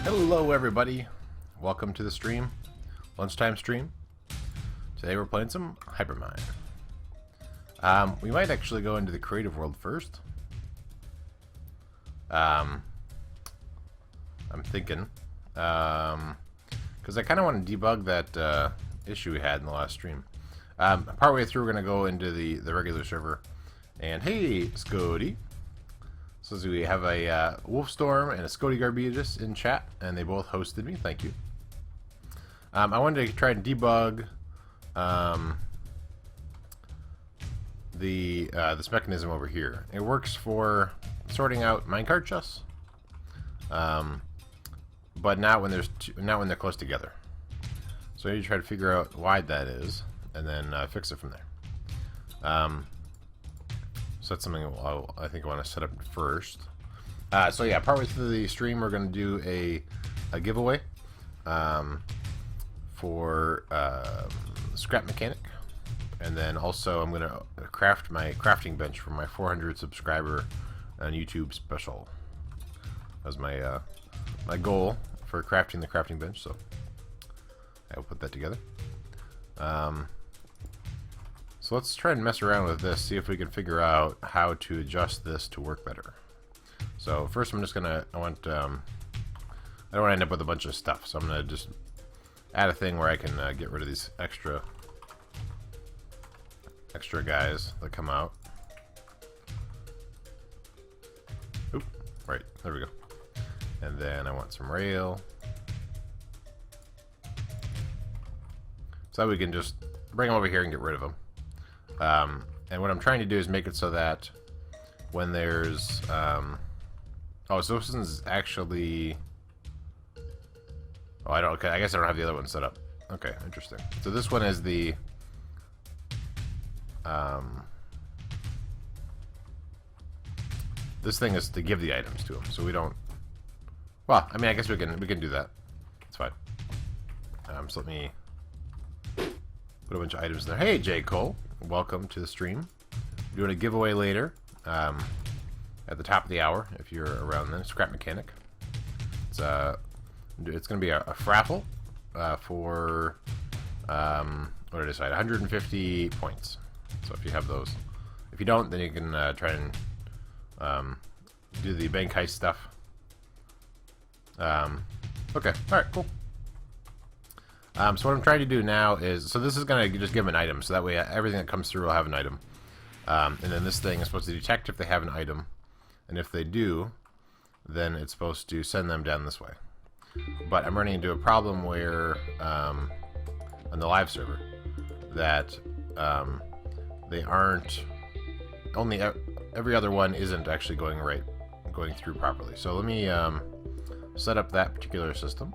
Hello everybody, welcome to the stream, lunchtime stream. Today we're playing some Hypermine. We might actually go into the creative world first. I'm thinking, because I kind of want to debug that issue we had in the last stream. Partway through we're going to go into the regular server. And hey, Scody. So we have a Wolfstorm and a Scody Garbegus in chat, and they both hosted me. Thank you. I wanted to try and debug this mechanism over here. It works for sorting out minecart chests, but not when they're close together. So I need to try to figure out why that is, and then fix it from there. So that's something I think I want to set up first. So yeah, partway through the stream, we're going to do a giveaway for scrap mechanic, and then also I'm going to craft my crafting bench for my 400 subscriber on YouTube special. That was my my goal for crafting the crafting bench. So I will put that together. So let's try and mess around with this, see if we can figure out how to adjust this to work better. So first I'm just gonna, I don't want to end up with a bunch of stuff, so I'm gonna just add a thing where I can get rid of these extra guys that come out. Oop, right, there we go. And then I want some rail. So that we can just bring them over here and get rid of them. And what I'm trying to do is make it so that when there's oh, so this is actually, oh, okay, I guess I don't have the other one set up. Okay, interesting. So this one is the this thing is to give the items to them, so we don't, well, I mean, I guess we can do that. It's fine. So let me put a bunch of items in there. Hey, J. Cole. Welcome to the stream. We're doing a giveaway later at the top of the hour if you're around then. Scrap mechanic. It's going to be a fraffle for what did I decide? 150 points. So if you have those, if you don't, then you can try and do the bank heist stuff. Okay. All right. Cool. So what I'm trying to do now is, so this is going to just give them an item, so that way everything that comes through will have an item. And then this thing is supposed to detect if they have an item, and if they do, then it's supposed to send them down this way. But I'm running into a problem where, on the live server, that they aren't, only every other one isn't actually going through properly. So let me set up that particular system.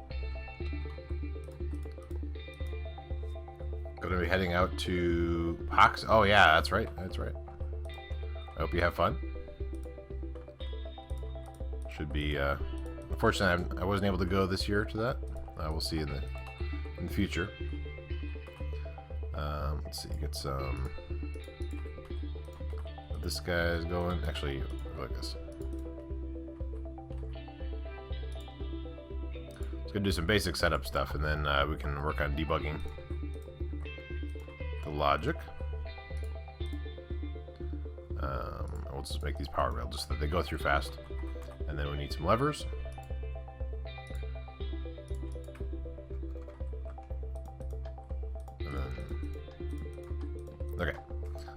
Going to be heading out to Pox. Oh yeah, that's right. That's right. I hope you have fun. Should be. Unfortunately, I wasn't able to go this year to that. We'll see in the future. Let's see. Get some. This guy's going. Actually, look at this. Let's go do some basic setup stuff, and then we can work on debugging the logic. We'll just make these power rails just so that they go through fast. And then we need some levers. And then, okay.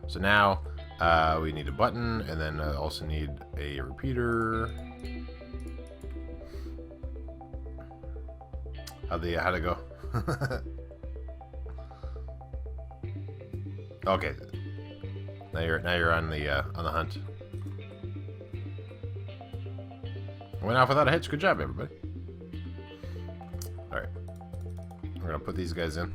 So now we need a button, and then also need a repeater. How'd it go? Okay. Now you're on the hunt. Went off without a hitch. Good job, everybody. All right. We're gonna put these guys in.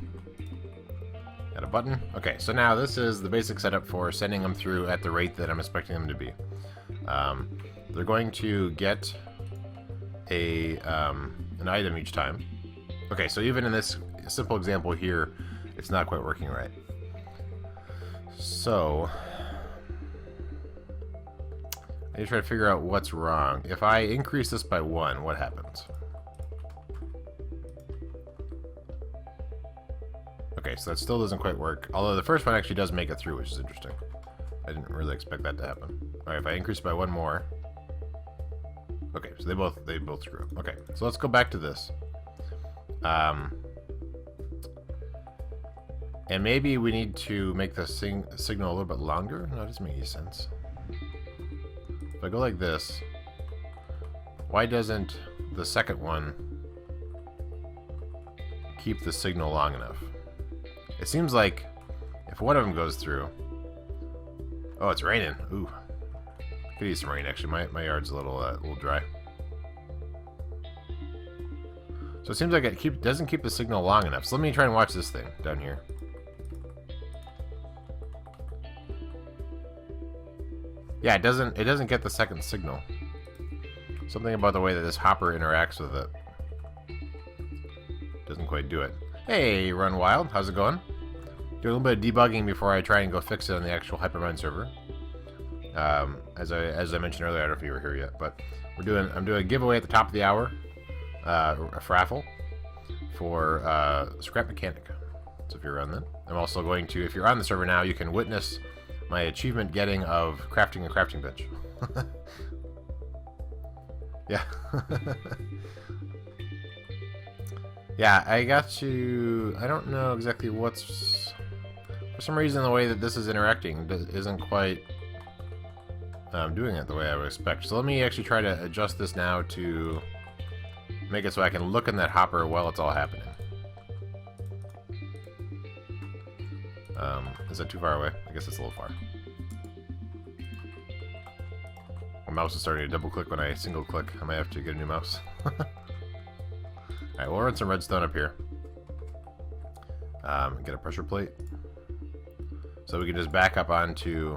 Add a button. Okay. So now this is the basic setup for sending them through at the rate that I'm expecting them to be. They're going to get an item each time. Okay. So even in this simple example here, it's not quite working right. So I need to try to figure out what's wrong. If I increase this by 1, what happens? Okay, so that still doesn't quite work. Although the first one actually does make it through, which is interesting. I didn't really expect that to happen. Alright, if I increase by one more. Okay, so they both screw up. Okay, so let's go back to this. And maybe we need to make the signal a little bit longer? No, that doesn't make any sense. If I go like this, why doesn't the second one keep the signal long enough? It seems like if one of them goes through... Oh, it's raining. Ooh. Could use some rain, actually. My yard's a little dry. So it seems like it doesn't keep the signal long enough. So let me try and watch this thing down here. Yeah, it doesn't get the second signal. Something about the way that this hopper interacts with it doesn't quite do it. Hey, Run Wild, how's it going? Do a little bit of debugging before I try and go fix it on the actual Hypermine server. As I mentioned earlier, I don't know if you were here yet, but I'm doing a giveaway at the top of the hour, a raffle for Scrap Mechanic. So if you're on that, I'm also going to, if you're on the server now, you can witness my achievement getting of crafting a crafting bench. Yeah. Yeah, I got to... I don't know exactly what's... For some reason, the way that this is interacting isn't quite doing it the way I would expect. So let me actually try to adjust this now to make it so I can look in that hopper while it's all happening. Is that too far away? I guess it's a little far. My mouse is starting to double click when I single click. I might have to get a new mouse. Alright, we'll run some redstone up here. Get a pressure plate. So we can just back up onto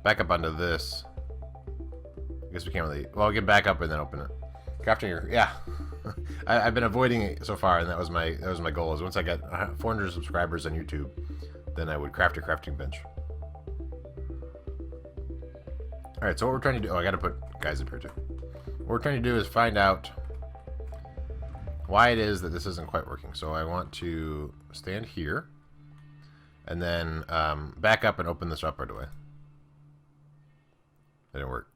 this. I guess we can't really... Well, I'll get back up and then open it. Crafting, yeah. I've been avoiding it so far, and that was my goal. Is once I get 400 subscribers on YouTube, then I would craft a crafting bench. All right, so what we're trying to do... Oh, I got to put guys up here too. What we're trying to do is find out why it is that this isn't quite working. So I want to stand here, and then back up and open this up right away. That didn't work.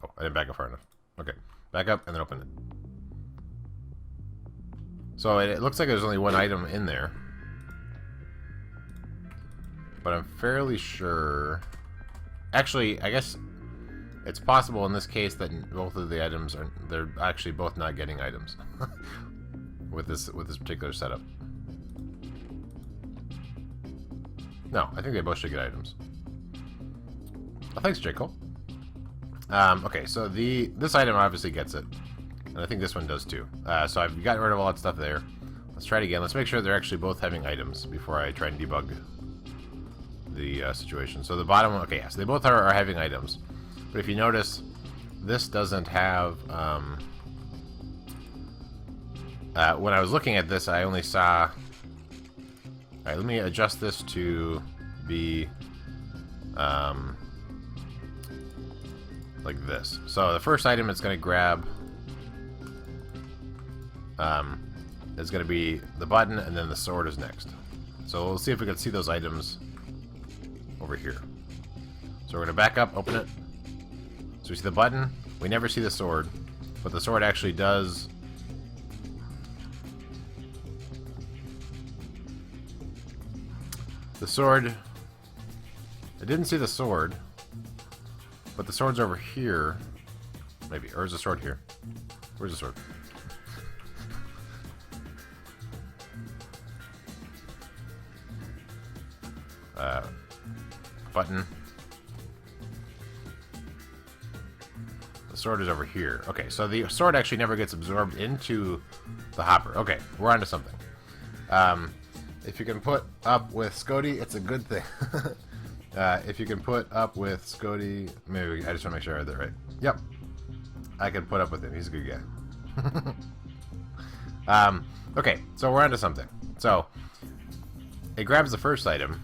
Oh, I didn't back up far enough. Okay, back up and then open it. So it looks like there's only one item in there, but I'm fairly sure... Actually, I guess it's possible in this case that both of the items they're actually both not getting items with this particular setup. No, I think they both should get items. Oh, thanks, J. Cole. Okay, so this item obviously gets it, and I think this one does too. So I've gotten rid of all that stuff there. Let's try it again. Let's make sure they're actually both having items before I try and debug the situation. So the bottom one, okay, yeah, so they both are having items. But if you notice, this doesn't have... when I was looking at this, I only saw... Alright, let me adjust this to be... like this. So the first item it's going to grab is going to be the button, and then the sword is next. So we'll see if we can see those items over here. So we're going to back up, open it. So we see the button. We never see the sword, but the sword actually does... The sword... I didn't see the sword. But the sword's over here. Maybe. Or is the sword here? Where's the sword? Button. The sword is over here. Okay, so the sword actually never gets absorbed into the hopper. Okay, we're onto something. If you can put up with Scody, it's a good thing. If you can put up with Scody... Maybe I just want to make sure I read that right. Yep. I can put up with him. He's a good guy. Okay, so we're onto something. So, it grabs the first item,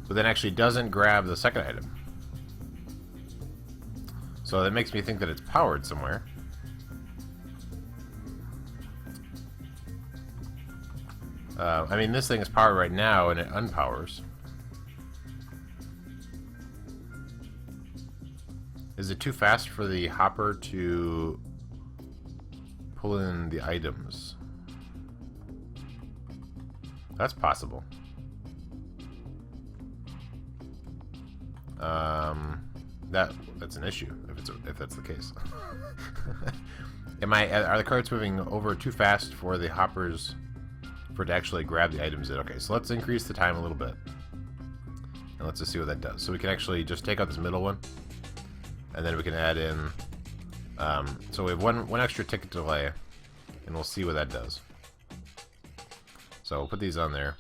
but then actually doesn't grab the second item. So that makes me think that it's powered somewhere. I mean, this thing is powered right now, and it unpowers. Is it too fast for the hopper to pull in the items? That's possible. That's an issue if that's the case. Are the carts moving over too fast for the hoppers for it to actually grab the items in? Okay, so let's increase the time a little bit. And let's just see what that does. So we can actually just take out this middle one. And then we can add in... so we have one extra tick delay. And we'll see what that does. So we'll put these on there.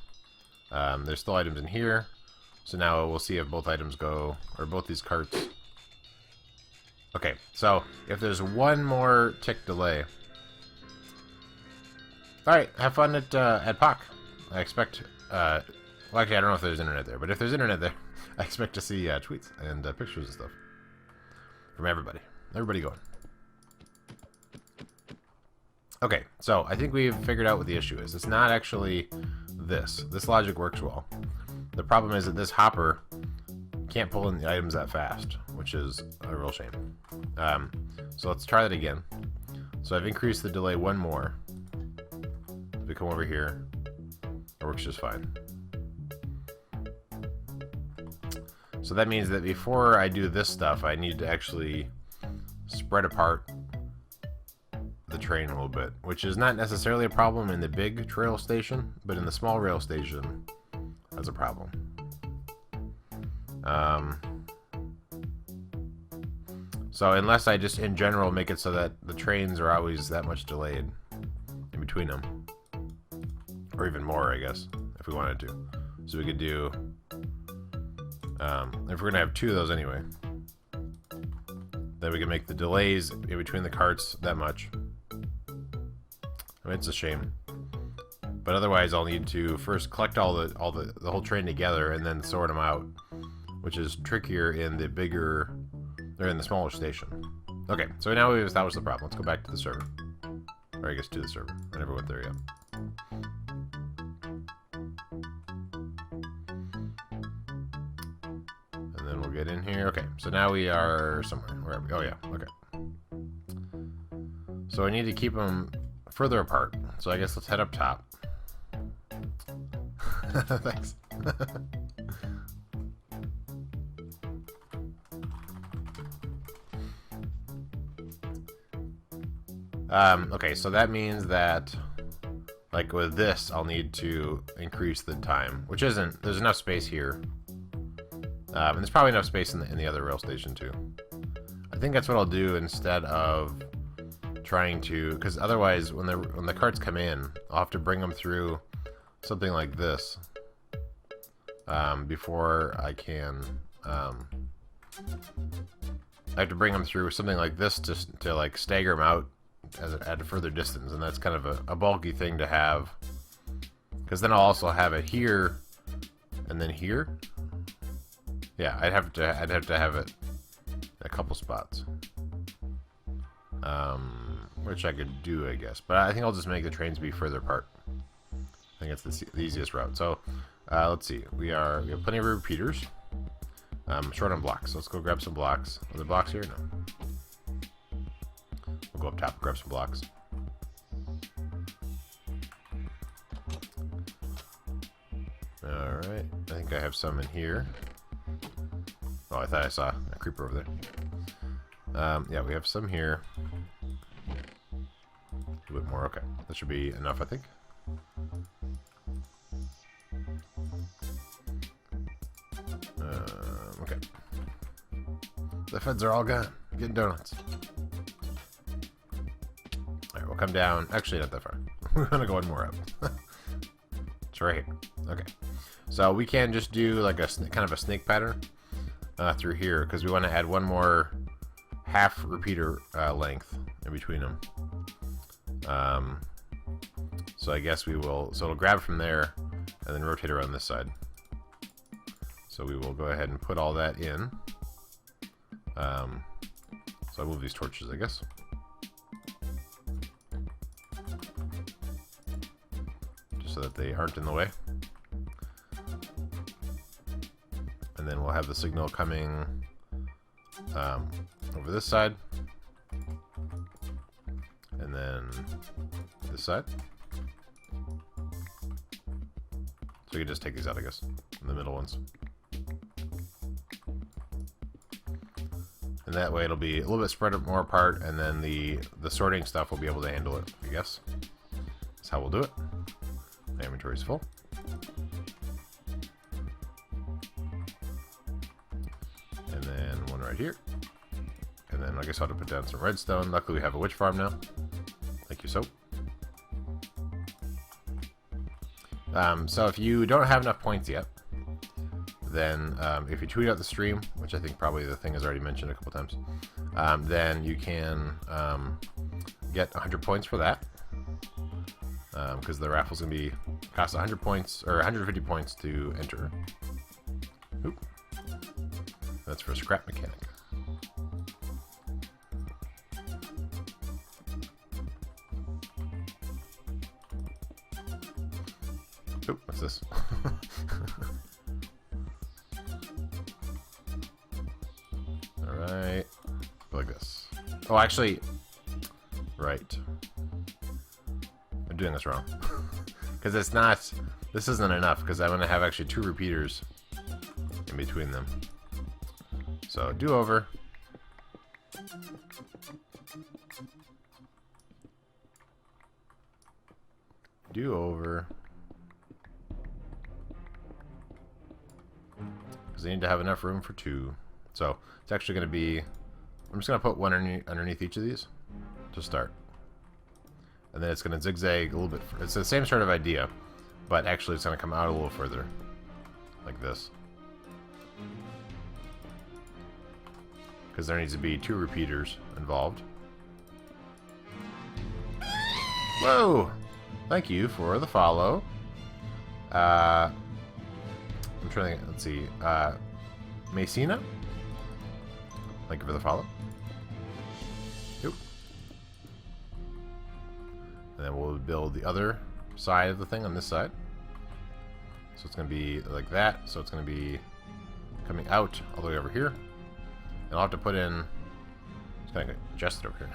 There's still items in here. So now we'll see if both items go... Or both these carts... Okay, so if there's one more tick delay... Alright, have fun at POC. I expect... well, actually, I don't know if there's internet there, but if there's internet there, I expect to see tweets and pictures and stuff. From everybody. Everybody going. Okay, so I think we've figured out what the issue is. It's not actually this. This logic works well. The problem is that this hopper can't pull in the items that fast, which is a real shame. So let's try that again. So I've increased the delay one more. If we come over here, it works just fine. So that means that before I do this stuff, I need to actually spread apart the train a little bit, which is not necessarily a problem in the big trail station, but in the small rail station, that's a problem. So unless I just in general make it so that the trains are always that much delayed in between them, or even more, I guess, if we wanted to. So we could do, if we're gonna have two of those anyway, then we can make the delays in between the carts that much. I mean, it's a shame, but otherwise I'll need to first collect the whole train together and then sort them out, which is trickier in the bigger, or in the smaller station. Okay, so now we've established the problem. Let's go back to the server, or I guess to the server. I never went there yet. And then we'll get in here. Okay, so now we are somewhere. Where are we? Oh yeah, okay. So I need to keep them further apart. So I guess let's head up top. Thanks. Okay, so that means that, like with this, I'll need to increase the time, which isn't, there's enough space here. And there's probably enough space in the other rail station too. I think that's what I'll do instead of trying to, because otherwise when the carts come in, I'll have to bring them through something like this before I can, I have to bring them through something like this to like stagger them out at a further distance, and that's kind of a bulky thing to have, because then I'll also have it here and then here. Yeah, I'd have to have it in a couple spots, which I could do, I guess, but I think I'll just make the trains be further apart. I think it's the easiest route. So let's see, we have plenty of repeaters. Short on blocks, so let's go grab some blocks. Are there blocks here? No. We'll go up top and grab some blocks. Alright, I think I have some in here. Oh, I thought I saw a creeper over there. Yeah, we have some here. A little bit more, okay. That should be enough, I think. Okay. The feds are all gone. Getting donuts. Alright, we'll come down. Actually, not that far. We're gonna go one more up. It's right here. Okay. So we can just do like a kind of a snake pattern through here, because we want to add one more half repeater length in between them. So I guess we will. So it'll grab from there and then rotate around this side. So we will go ahead and put all that in. So I'll move these torches, I guess. Just so that they aren't in the way. And then we'll have the signal coming over this side. And then this side. So we can just take these out, I guess, the middle ones. And that way it'll be a little bit spread more apart, and then the sorting stuff will be able to handle it, I guess. That's how we'll do it. My inventory's full. And then one right here. And then I guess I'll have to put down some redstone. Luckily we have a witch farm now. Thank you, soap. So if you don't have enough points yet, then if you tweet out the stream, which I think probably the thing has already mentioned a couple times, then you can get 100 points for that, because the raffle's going to be cost 100 points, or 150 points to enter. Oop. That's for scrap mechanic. Oop, what's this? Alright. Like this. Oh, actually, right. I'm doing this wrong. Because it's not, this isn't enough, because I'm going to have actually 2 repeaters in between them. So, do over. Do over. Because they need to have enough room for 2. So it's actually going to be, I'm just going to put one underneath each of these to start. And then it's going to zigzag a little bit. It's the same sort of idea, but actually it's going to come out a little further. Like this. Because there needs to be 2 repeaters involved. Whoa! Thank you for the follow. I'm trying to think, let's see. Messina? Thank you for the follow. Yep. And then we'll build the other side of the thing on this side. So it's going to be like that. So it's going to be coming out all the way over here. And I'll have to put in... It's kind of adjusted over here.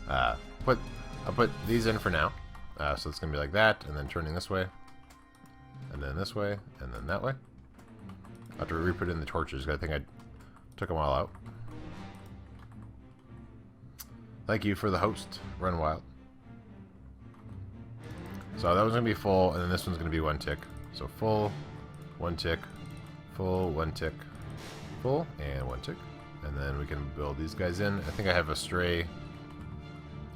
I'll put these in for now. So it's going to be like that, and then turning this way. And then this way, and then that way. I'll have to re-put in the torches. I think I took them all out. Thank you for the host, Run Wild. So that one's going to be full, and then this one's going to be 1 tick. So full, 1 tick, full, 1 tick, full, and 1 tick. And then we can build these guys in. I think I have a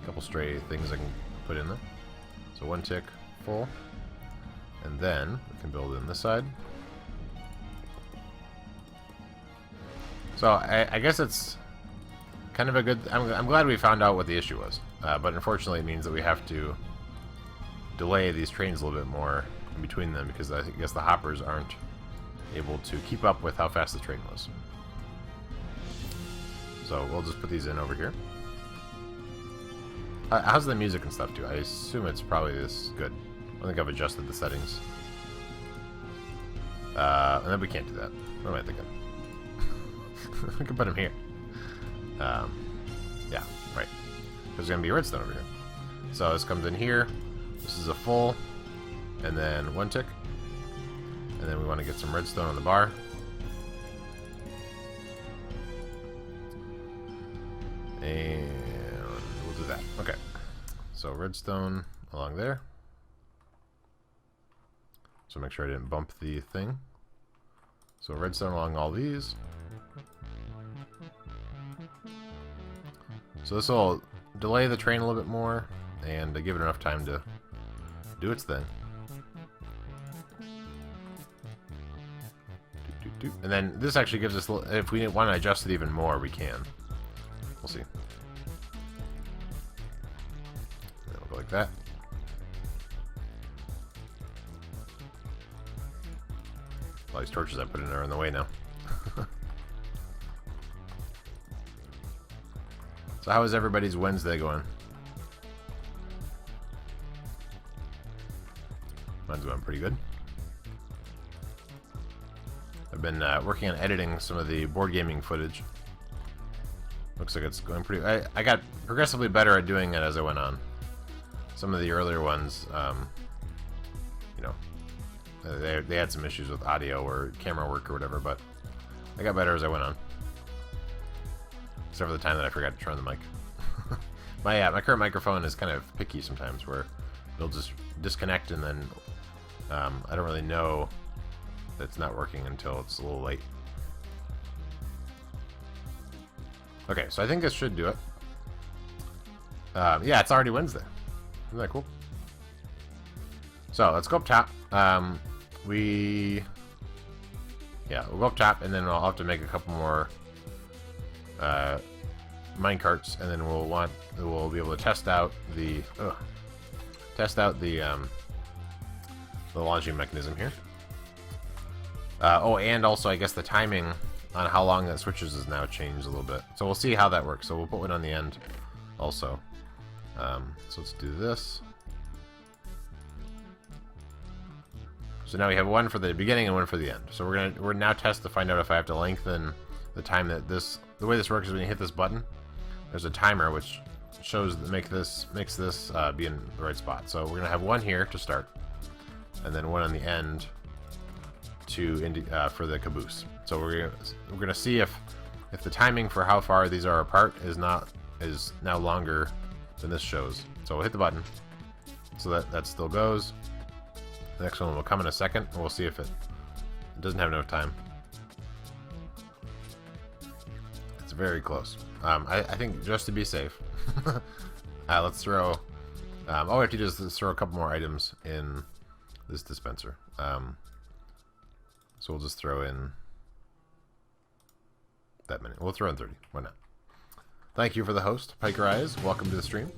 couple stray things I can put in there. So 1 tick, full. And then we can build in this side. So I guess it's kind of a good... I'm glad we found out what the issue was. But unfortunately it means that we have to delay these trains a little bit more in between them, because I guess the hoppers aren't able to keep up with how fast the train was. So we'll just put these in over here. How's the music and stuff too? I assume it's probably this good. I think I've adjusted the settings. And then we can't do that. What am I thinking? We can put them here. Yeah, right. There's going to be a redstone over here. So this comes in here. This is a full. And then 1 tick. And then we want to get some redstone on the bar. And we'll do that. Okay. So redstone along there. So make sure I didn't bump the thing. So redstone along all these. So this will delay the train a little bit more and give it enough time to do its thing. And then this actually gives us, if we want to adjust it even more, we can. We'll see. And then we'll go like that. All these torches I put in are in the way now. So how is everybody's Wednesday going? Mine's going pretty good. I've been working on editing some of the board gaming footage. Looks like it's going pretty... I got progressively better at doing it as I went on. Some of the earlier ones, you know, they had some issues with audio or camera work or whatever, but I got better as I went on. Except for the time that I forgot to turn on the mic. My current microphone is kind of picky sometimes, where it'll just disconnect and then I don't really know that it's not working until it's a little late. Okay, so I think this should do it. Yeah, it's already Wednesday. Isn't that cool? So let's go up top. We'll go up top, and then I'll have to make a couple more minecarts, and then we'll be able to test out the launching mechanism here. Oh, and also I guess the timing on how long that switches has now changed a little bit. So we'll see how that works. So we'll put one on the end also. So let's do this. So now we have one for the beginning and one for the end. So we're now test to find out if I have to lengthen the time that the way this works is when you hit this button, there's a timer which shows makes this be in the right spot. So we're gonna have one here to start, and then one on the end for the caboose. So we're gonna see if the timing for how far these are apart is now longer than this shows. So we'll hit the button so that still goes. The next one will come in a second, and we'll see if it doesn't have enough time. It's very close. I think just to be safe, let's throw. All we have to do is throw a couple more items in this dispenser. So we'll just throw in that many. We'll throw in 30. Why not? Thank you for the host, Piker Eyes. Welcome to the stream.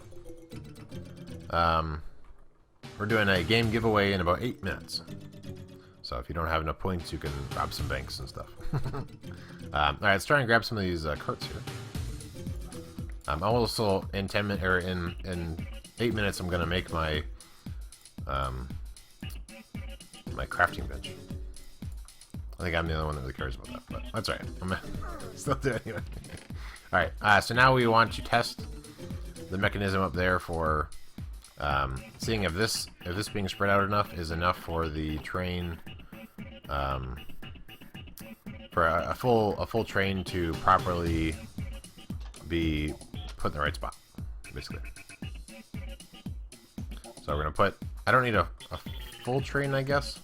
We're doing a game giveaway in about 8 minutes. So if you don't have enough points, you can rob some banks and stuff. Alright, let's try and grab some of these carts here. Also in 10 minutes or in 8 minutes, I'm gonna make my my crafting bench. I think I'm the only one that really cares about that, but that's alright. I'm gonna still do it anyway. Alright, so now we want to test the mechanism up there for seeing if this being spread out enough is enough for the train, for a full train to properly be put in the right spot, basically. So we're gonna put. I don't need a full train, I guess.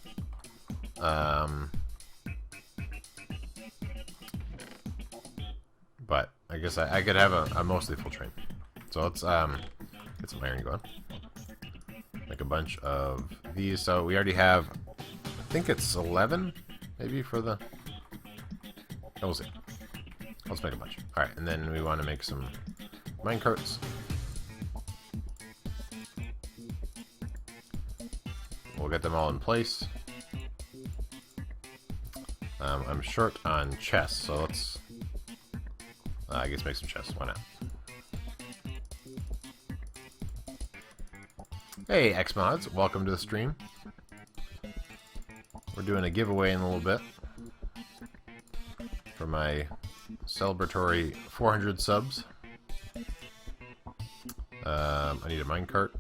But I guess I could have a mostly full train. So let's get some iron going. Make a bunch of these. So we already have, I think it's 11, maybe for the. We'll see. Let's make a bunch. All right, and then we want to make some minecarts. We'll get them all in place. I'm short on chests, so let's. I guess make some chests. Why not? Hey, Xmods, welcome to the stream. We're doing a giveaway in a little bit for my celebratory 400 subs. I need a minecart.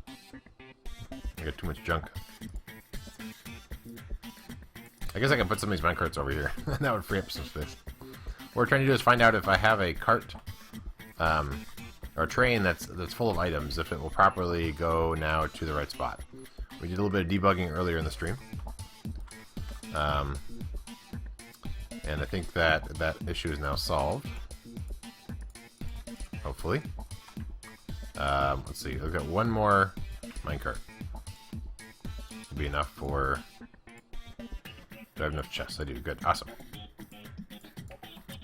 I got too much junk. I guess I can put some of these minecarts over here. That would free up some space. What we're trying to do is find out if I have a cart or a train that's full of items, if it will properly go now to the right spot. We did a little bit of debugging earlier in the stream. And I think that issue is now solved. Hopefully. Let's see. We've got one more minecart. Should be enough for... Do I have enough chests? I do. Good. Awesome.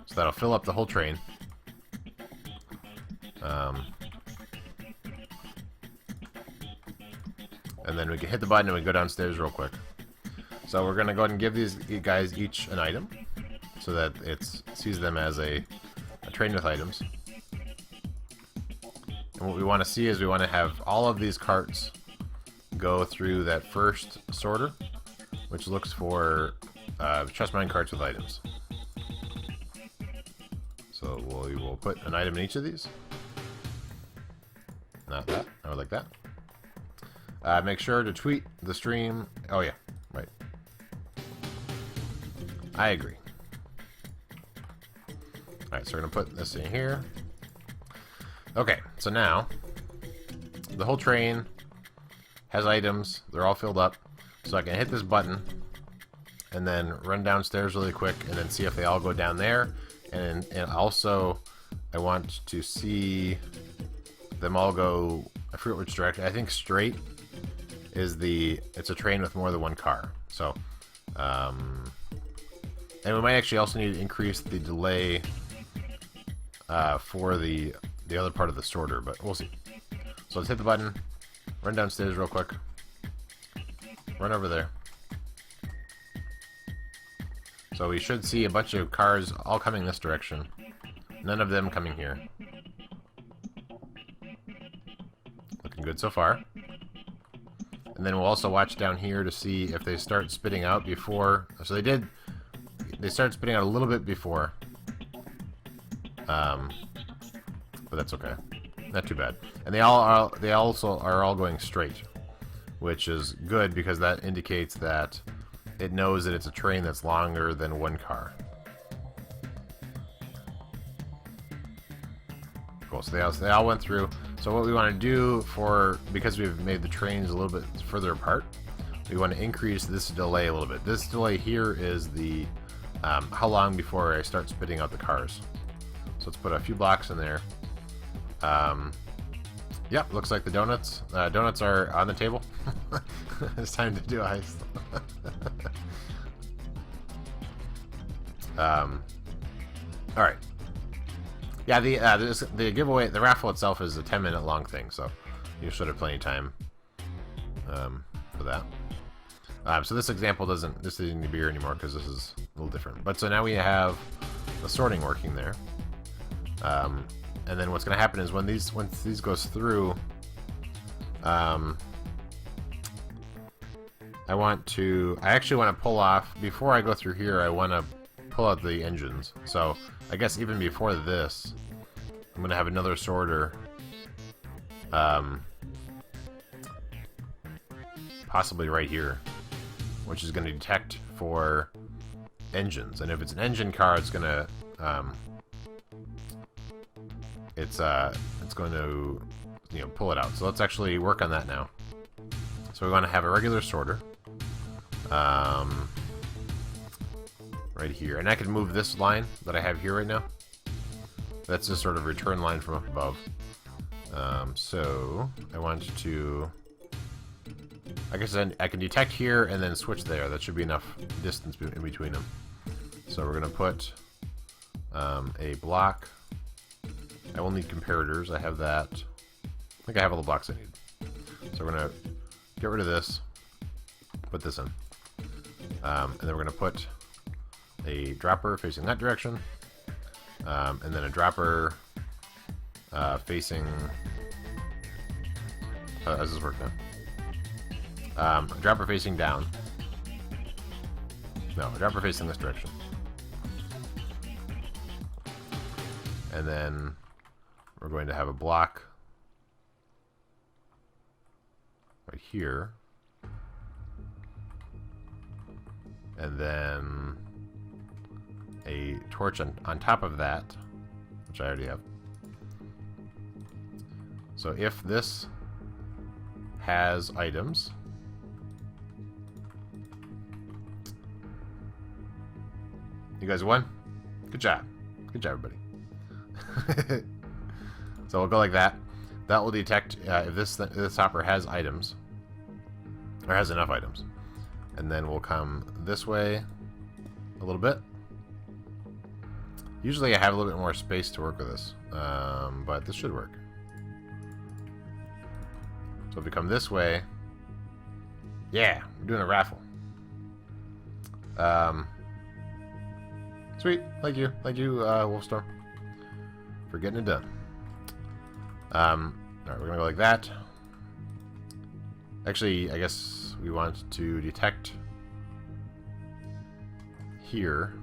So that'll fill up the whole train. And then we can hit the button and we go downstairs real quick. So we're going to go ahead and give these guys each an item so that it sees them as a train with items. And what we want to see is we want to have all of these carts go through that first sorter, which looks for chest mine carts with items. So we will put an item in each of these. Not that. I would like that. Make sure to tweet the stream. Oh yeah, right. I agree. Alright, so we're going to put this in here. Okay, so now the whole train has items. They're all filled up. So I can hit this button and then run downstairs really quick and then see if they all go down there. And also, I want to see them all go, I forget which direction. I think straight is it's a train with more than one car. So, and we might actually also need to increase the delay for the other part of the sorter, but we'll see. So let's hit the button, run downstairs real quick, run over there. So we should see a bunch of cars all coming this direction. None of them coming here. Looking good so far. And then we'll also watch down here to see if they start spitting out before. So they did. They started spitting out a little bit before. But that's okay. Not too bad. And they also are all going straight, which is good because that indicates that it knows that it's a train that's longer than one car. Cool. So they all went through. So what we want to do because we've made the trains a little bit further apart, we want to increase this delay a little bit. This delay here is the how long before I start spitting out the cars. So let's put a few blocks in there. Yep, looks like the donuts are on the table. It's time to do ice. All right. Yeah, the giveaway, the raffle itself is a 10-minute long thing, so you should have plenty of time for that. So this example doesn't need to be here anymore because this is a little different. But so now we have the sorting working there. And then what's going to happen is once these goes through, I actually want to pull off, before I go through here, I want to pull out the engines. So I guess even before this, I'm going to have another sorter, possibly right here, which is going to detect for engines. And if it's an engine car, it's going to, it's going to, pull it out. So let's actually work on that now. So we want to have a regular sorter, right here, and I can move this line that I have here right now. That's just sort of return line from up above. So I want to, I guess I can detect here and then switch there. That should be enough distance in between them. So we're gonna put a block. I will need comparators. I have that. I think I have all the blocks I need. So we're gonna get rid of this, put this in, and then we're gonna put a dropper facing that direction, and then a dropper facing. How does this work now? A dropper facing down. No, a dropper facing this direction. And then we're going to have a block right here. And then a torch on top of that, which I already have. So if this has items, you guys won? Good job. Good job, everybody. So we'll go like that. That will detect if this hopper has items, or has enough items. And then we'll come this way a little bit. Usually I have a little bit more space to work with this, but this should work. So if we come this way, yeah, we're doing a raffle. Sweet, thank you, Wolfstorm, for getting it done. All right, we're gonna go like that. Actually, I guess we want to detect here.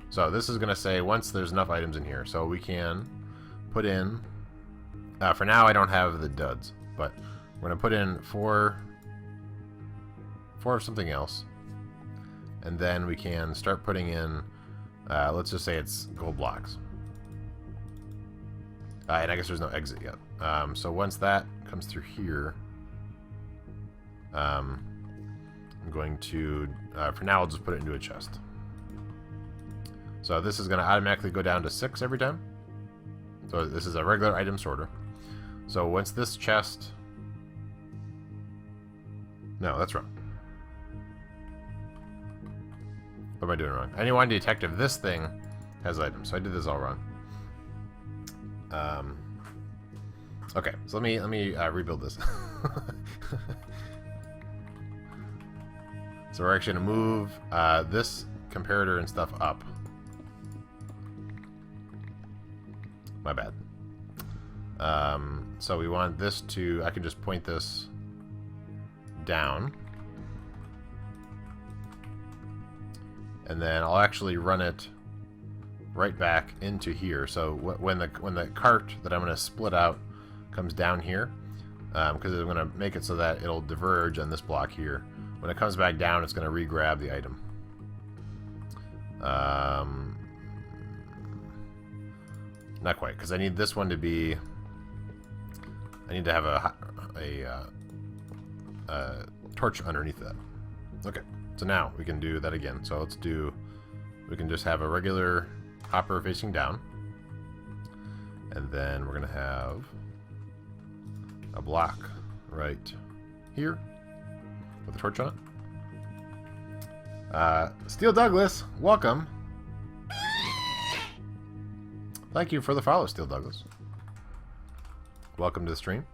So this is going to say once there's enough items in here. So we can put in, for now I don't have the duds, but we're going to put in four of something else. And then we can start putting in, let's just say it's gold blocks. And I guess there's no exit yet. So once that comes through here, I'm going to, for now I'll just put it into a chest. So this is going to automatically go down to 6 every time. So this is a regular item sorter. So once this chest... No, that's wrong. What am I doing wrong? I want to detect if this thing has items. So I did this all wrong. Okay, so let me rebuild this. So we're actually going to move this comparator and stuff up. My bad. So we want this to... I can just point this down. And then I'll actually run it right back into here. So when the cart that I'm going to split out comes down here, because I'm going to make it so that it'll diverge on this block here. When it comes back down, it's going to re-grab the item. Not quite, because I need this one to be... I need to have a torch underneath that. Okay, so now we can do that again. So let's do... We can just have a regular hopper facing down. And then we're going to have a block right here with a torch on it. Steel Douglas, welcome. Thank you for the follow, Steel Douglas. Welcome to the stream.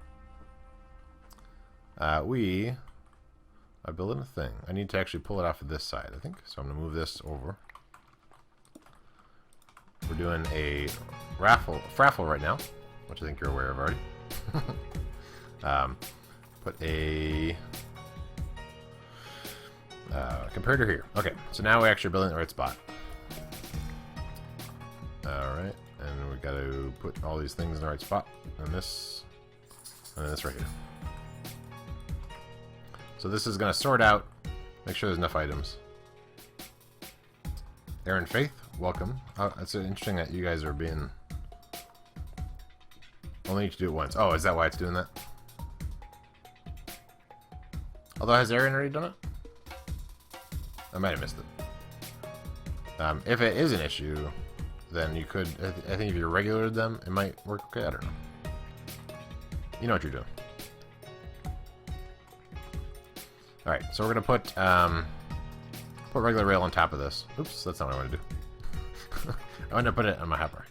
We are building a thing. I need to actually pull it off of this side, I think. So I'm going to move this over. We're doing a raffle right now, which I think you're aware of already. Put a comparator here. Okay, so now we're actually building the right spot. Alright, and we gotta put all these things in the right spot. And this right here. So this is gonna sort out, make sure there's enough items. Aaron Faith, welcome. It's interesting that you guys are being... Only need to do it once. Oh, is that why it's doing that? Although, has Aaron already done it? I might have missed it. If it is an issue, then you could... I think if you regulated them, it might work okay. I don't know. You know what you're doing. Alright, so we're going to put regular rail on top of this. Oops, that's not what I want to do. I want to put it on my hopper.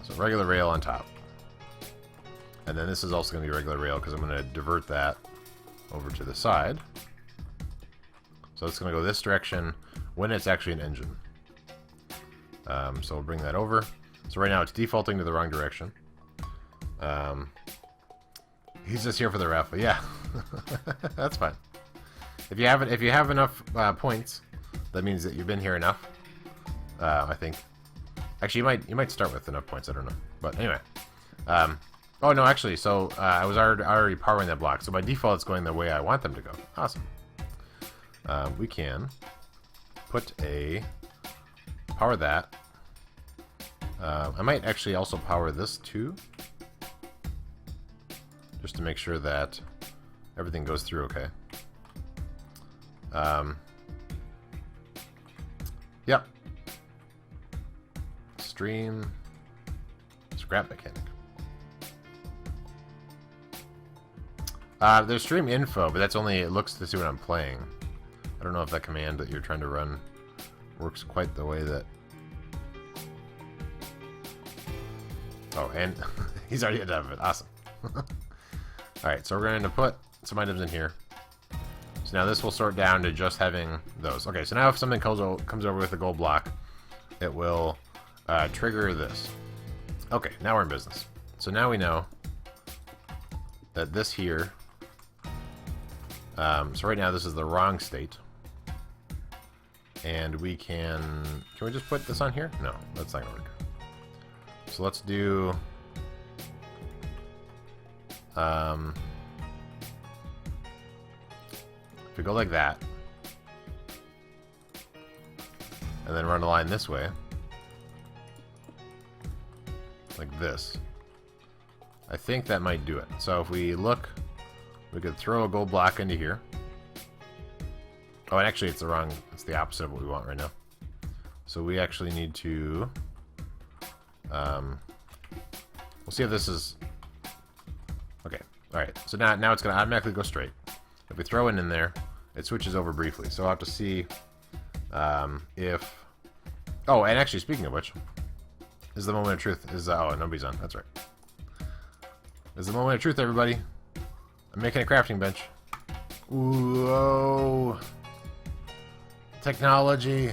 So regular rail on top. And then this is also going to be regular rail because I'm going to divert that over to the side. So it's going to go this direction when it's actually an engine. So we'll bring that over. So right now it's defaulting to the wrong direction. He's just here for the raffle. Yeah, that's fine. If you have enough points, that means that you've been here enough. I think. Actually, you might start with enough points. I don't know, but anyway. Oh no, actually, so I was already powering that block, so by default it's going the way I want them to go. Awesome. We can put power that. I might actually also power this too, just to make sure that everything goes through okay. Yep. Stream scrap mechanic. There's stream info, but that's only, it looks to see what I'm playing. I don't know if that command that you're trying to run works quite the way that... Oh, and he's already at of it. Awesome. Alright, so we're going to put some items in here. So now this will sort down to just having those. Okay, so now if something comes over with a gold block, it will trigger this. Okay, now we're in business. So now we know that this here... so right now this is the wrong state. And we can... Can we just put this on here? No, that's not going to work. So let's do... if we go like that, and then run a line this way, like this, I think that might do it. So if we look, we could throw a gold block into here. Oh, and actually it's the wrong, it's the opposite of what we want right now. So we actually need to, we'll see if this is, okay, alright, so now it's going to automatically go straight. If we throw it in there, it switches over briefly. So I'll have to see if, oh, and actually speaking of which, is the moment of truth, is, oh, nobody's on, that's right. Is the moment of truth, everybody. I'm making a crafting bench. Ooh, whoa. Technology.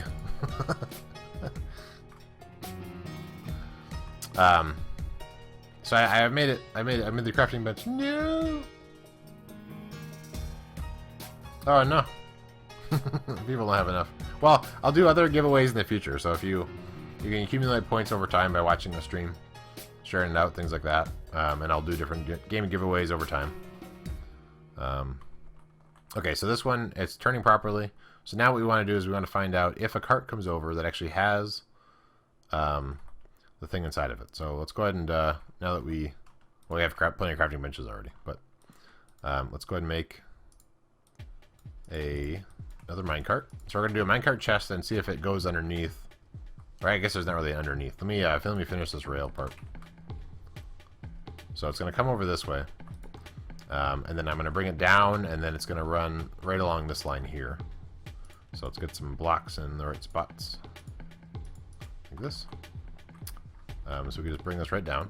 So I made it. I made the crafting bench. No. Oh no. People don't have enough. Well, I'll do other giveaways in the future. So if you can accumulate points over time by watching the stream, sharing it out, things like that, and I'll do different game giveaways over time. Okay, so this one, it's turning properly. So now what we want to do is we want to find out if a cart comes over that actually has the thing inside of it. So let's go ahead and, now that we have plenty of crafting benches already, but let's go ahead and make another minecart. So we're going to do a minecart chest and see if it goes underneath. Or I guess there's not really underneath. Let me finish this rail part. So it's going to come over this way. And then I'm going to bring it down, and then it's going to run right along this line here. So let's get some blocks in the right spots. Like this. So we can just bring this right down.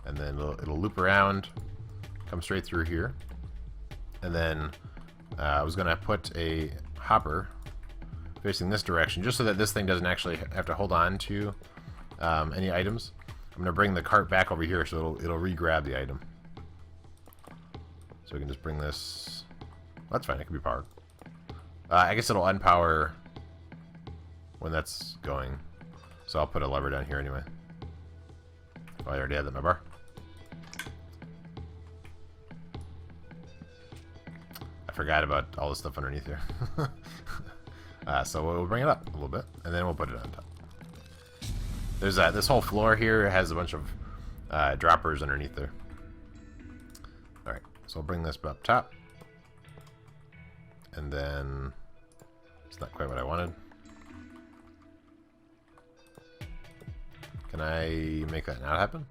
And then it'll loop around, come straight through here. And then I was going to put a hopper facing this direction, just so that this thing doesn't actually have to hold on to any items. I'm going to bring the cart back over here so it'll re-grab the item. So we can just bring this... Well, that's fine, it can be powered. I guess it'll unpower when that's going. So I'll put a lever down here anyway. Oh, I already had that in my bar. I forgot about all the stuff underneath here. So we'll bring it up a little bit, and then we'll put it on top. There's this whole floor here has a bunch of droppers underneath there. Alright, so I'll bring this up top. And then... It's not quite what I wanted. Can I make that not happen?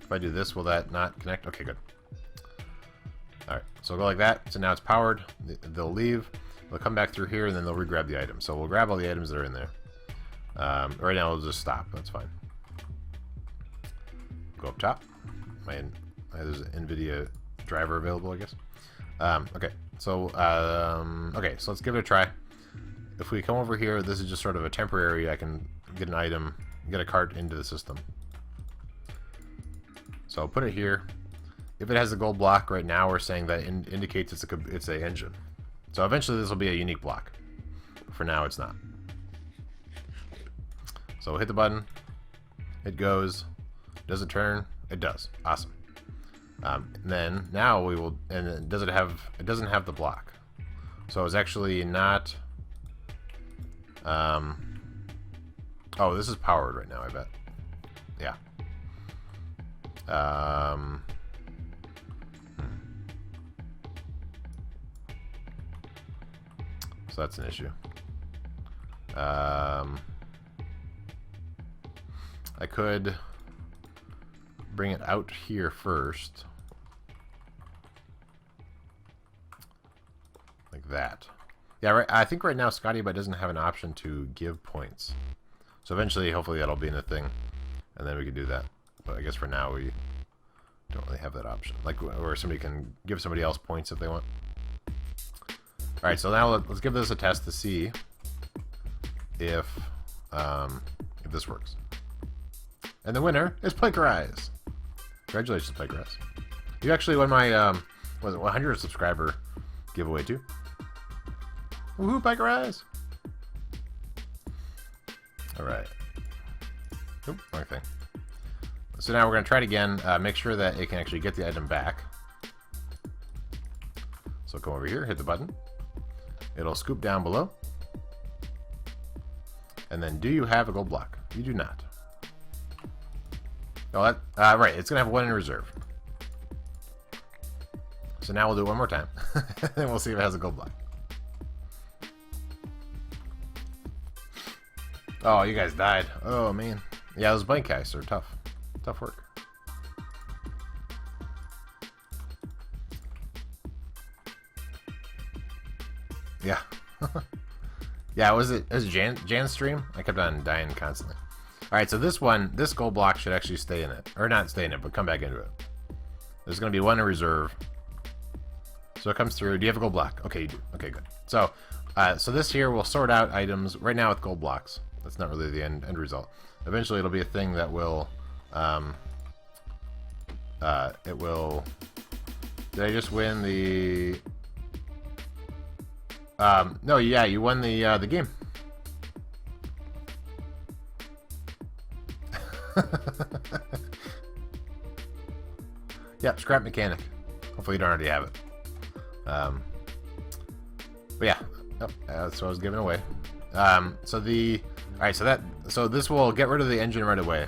If I do this, will that not connect? Okay, good. Alright, so we'll go like that. So now it's powered. They'll leave. They'll come back through here, and then they'll re-grab the item. So we'll grab all the items that are in there. Right now, we'll just stop. That's fine. Go up top. There's an NVIDIA driver available, I guess. Okay, so let's give it a try. If we come over here, this is just sort of a temporary. I can get an item, get a cart into the system. So I'll put it here. If it has a gold block right now, we're saying that indicates it's a engine. So eventually this will be a unique block. For now, it's not. So we'll hit the button. It goes. Does it turn? It does. Awesome. And then now we will. And then does it have? It doesn't have the block. So it's actually not. Oh, this is powered right now, I bet. Yeah. So that's an issue. I could bring it out here first. Like that. Yeah, right, I think right now ScottyBot doesn't have an option to give points. So eventually, hopefully that'll be in the thing. And then we can do that. But I guess for now we don't really have that option. Like, where somebody can give somebody else points if they want. Alright, so now let's give this a test to see if this works. And the winner is Plinkerize. Congratulations, Pygrass. You actually won my, was it 100 subscriber giveaway too? Woohoo, Pygrass! Alright. Oop, wrong thing. So now we're going to try it again, make sure that it can actually get the item back. So come over here, hit the button. It'll scoop down below. And then, do you have a gold block? You do not. Oh, that, right, it's going to have one in reserve. So now we'll do it one more time. And we'll see if it has a gold block. Oh, you guys died. Oh, man. Yeah, those blank guys are tough. Tough work. Yeah. Yeah, was it Jan's stream? I kept on dying constantly. Alright, so this gold block should actually stay in it. Or not stay in it, but come back into it. There's going to be one in reserve. So it comes through. Do you have a gold block? Okay, you do. Okay, good. So, so this here will sort out items right now with gold blocks. That's not really the end result. Eventually it'll be a thing that will, it will, did I just win the, no, yeah, you won the game. Yep, scrap mechanic. Hopefully you don't already have it. But yeah, oh, that's what I was giving away. Alright, so this will get rid of the engine right away.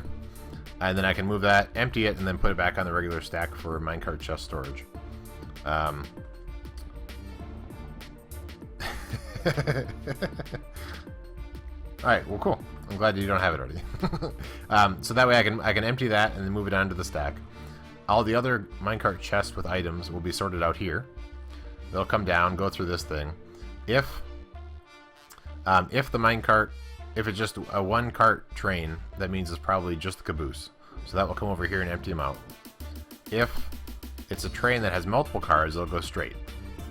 And then I can move that, empty it, and then put it back on the regular stack for minecart chest storage. Alright, well cool. I'm glad you don't have it already. So that way I can empty that and then move it onto the stack. All the other minecart chests with items will be sorted out here. They'll come down, go through this thing. If the minecart, if it's just a one cart train, that means it's probably just the caboose. So that will come over here and empty them out. If it's a train that has multiple cars, it'll go straight.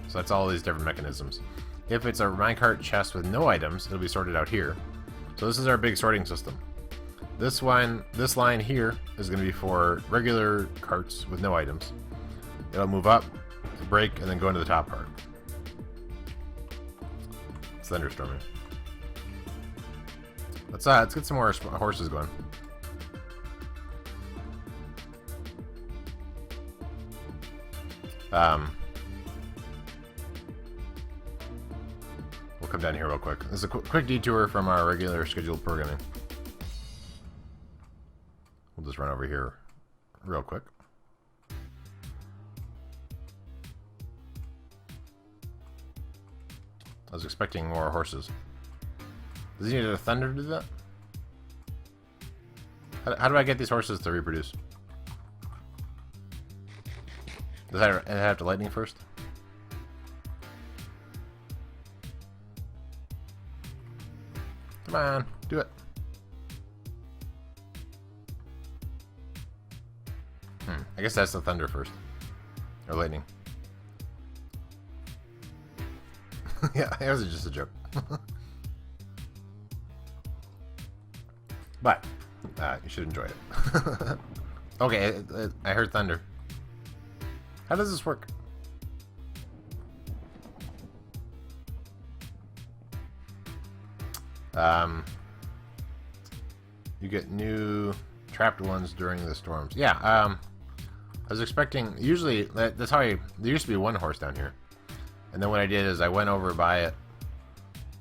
So that's all these different mechanisms. If it's a minecart chest with no items, it'll be sorted out here. So this is our big sorting system. This line here is going to be for regular carts with no items. It'll move up, break, and then go into the top part. It's thunderstorming. Let's get some more horses going. We'll come down here real quick. This is a quick detour from our regular scheduled programming. We'll just run over here real quick. I was expecting more horses. Does he need a thunder to do that? How do I get these horses to reproduce? Does it have to lightning first? Come on, do it. I guess that's the thunder first. Or lightning. Yeah, it was just a joke. But, you should enjoy it. Okay, I heard thunder. How does this work? You get new trapped ones during the storms. Yeah, I was expecting, usually, that's how there used to be one horse down here. And then what I did is I went over by it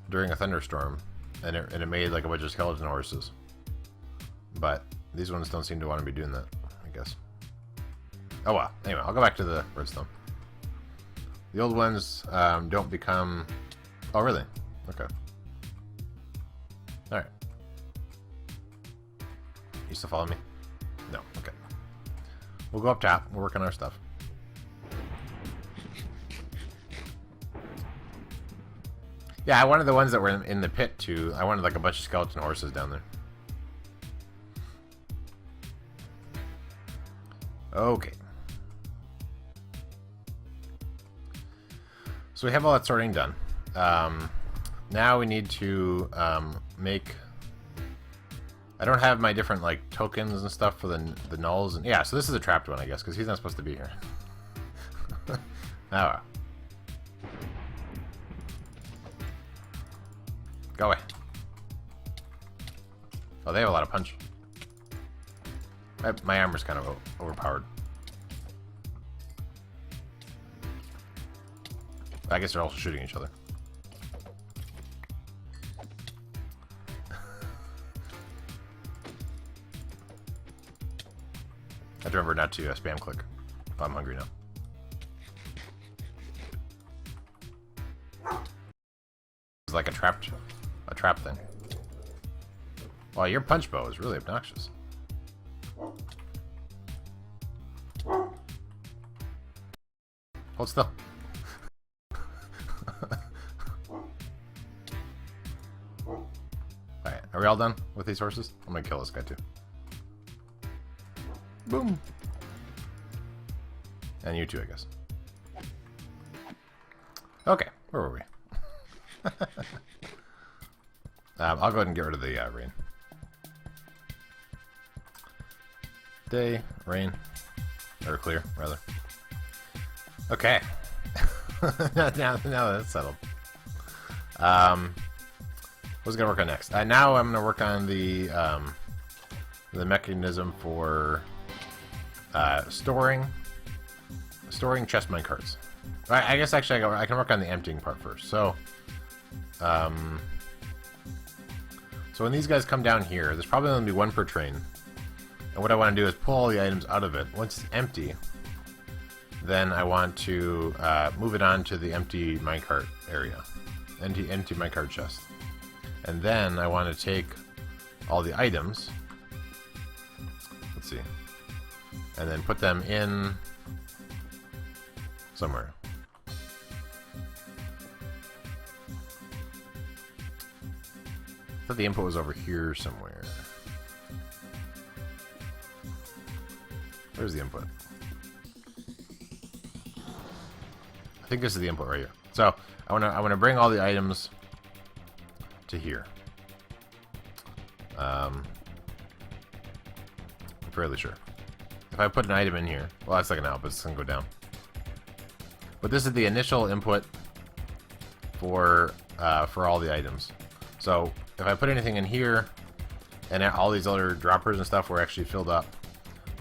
during a thunderstorm, and it made like a bunch of skeleton horses. But these ones don't seem to want to be doing that, I guess. Oh well, anyway, I'll go back to the redstone. The old ones don't become... Oh really? Okay. Alright. You still follow me? No, okay. We'll go up top, we'll work on our stuff. Yeah, I wanted the ones that were in the pit too. I wanted like a bunch of skeleton horses down there. Okay. So we have all that sorting done. Now we need to make I don't have my different like tokens and stuff for the nulls. And yeah, so this is a trapped one, I guess, because he's not supposed to be here. Oh. Go away. Oh, they have a lot of punch. My armor's kind of overpowered. I guess they're also shooting each other. I have to remember not to spam click. Oh, I'm hungry now. It's like a trap thing. Wow, your punch bow is really obnoxious. Hold still. Alright, are we all done with these horses? I'm gonna kill this guy too. Boom. And you too, I guess. Okay, where were we? I'll go ahead and get rid of the rain. Day, rain, or clear, rather. Okay. now that's settled. What's gonna work on next? Now I'm gonna work on the mechanism for storing chest minecarts. I guess actually I can work on the emptying part first. So when these guys come down here, there's probably only one per train. And what I want to do is pull all the items out of it. Once it's empty, then I want to move it on to the empty minecart area. Empty minecart chest. And then I want to take all the items. Let's see. And then put them in somewhere. I thought the input was over here somewhere. Where's the input? I think this is the input right here. So I wanna bring all the items to here. I'm fairly sure. If I put an item in here, well, that's like an output, it's gonna go down. But this is the initial input for all the items. So if I put anything in here, and all these other droppers and stuff were actually filled up,